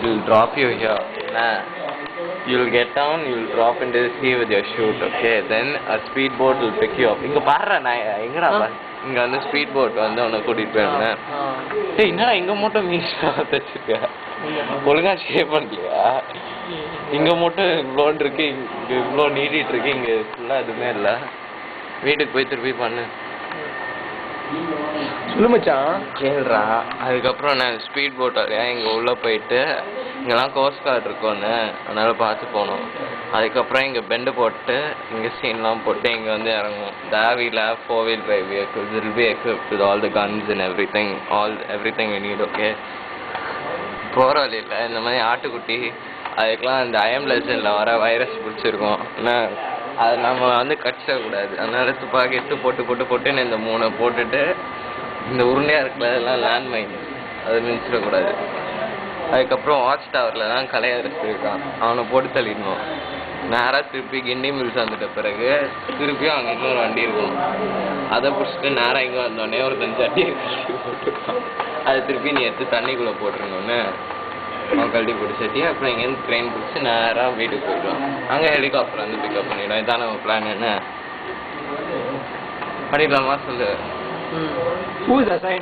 will drop you here. You'll get down, you'll drop into the sea with your chute, okay? Then a speedboat will pick you up. இங்க பாருடா நான் எங்கடா இங்க வந்து speed boat வந்து உன்னை கூட்டிட்டு போயிருந்தேன். டேய் என்னடா இங்க மட்டும் மீன் வச்சிருக்க, ஒழுங்கா ஷேப் பண்ணலையா? இங்க மட்டும் இவ்வளோன்னு இருக்கு, இங்க இவ்வளோ நீட்டிட்டு இருக்கு, இங்க ஃபுல்லா எதுவுமே இல்லை. வீட்டுக்கு போய் திருப்பி பண்ணு. சொல்லு மச்சான். கேள்றா. அதுக்கப்புறம் நான் ஸ்பீட் போட் வரையா இங்கே உள்ளே போயிட்டு இங்கெல்லாம் கோஸ்ட் கார்டு இருக்கோன்னு அதனால பார்த்து போனோம். அதுக்கப்புறம் இங்கே பெண்டு போட்டு இங்கே சீன்லாம் போட்டு இங்கே வந்து இறங்குவோம். தேவையில் 4-wheel drive vehicles will be equipped with all the guns and everything we need, okay? போகிற வழியில் இந்த மாதிரி ஆட்டுக்குட்டி அதுக்கெலாம் இந்த ஐஎம் லெஜண்டில் வர வைரஸ் பிடிச்சிருக்கோம். ஆனால் அது நம்ம வந்து கடிச்சிடக்கூடாது, அதனால துப்பாக்கி எடுத்து போட்டுன்னு இந்த 3 போட்டுட்டு இந்த உருண்டையாக இருக்கிற அதெல்லாம் லேண்ட் மைன் அது மிதிச்சிடக்கூடாது. அதுக்கப்புறம் வாட்ச் டவரில் தான் கலையரசு இருக்கான், அவனை போட்டு தள்ளிடணும். நேராக திருப்பி கிண்டி மில்ஸ் வந்துட்ட பிறகு திருப்பியும் அங்கே இன்னொரு வண்டி இருக்கும், அதை பிடிச்சிட்டு நேராக இங்கே வந்தோடனே ஒரு சட்டி போட்டுருக்கான், அதை திருப்பி நீ எடுத்து தண்ணிக்குள்ளே போட்டுருந்தோன்னு அவன் கழட்டி பிடிச்சட்டி. அப்புறம் இங்கேருந்து ட்ரெயின் பிடிச்சி நேராக வீட்டுக்கு போயிடுவான். அங்கே ஹெலிகாப்டர் வந்து பிக்கப் பண்ணிவிடும். இதான் நம்ம பிளான். என்ன பண்ணிடலாமா சொல்லு?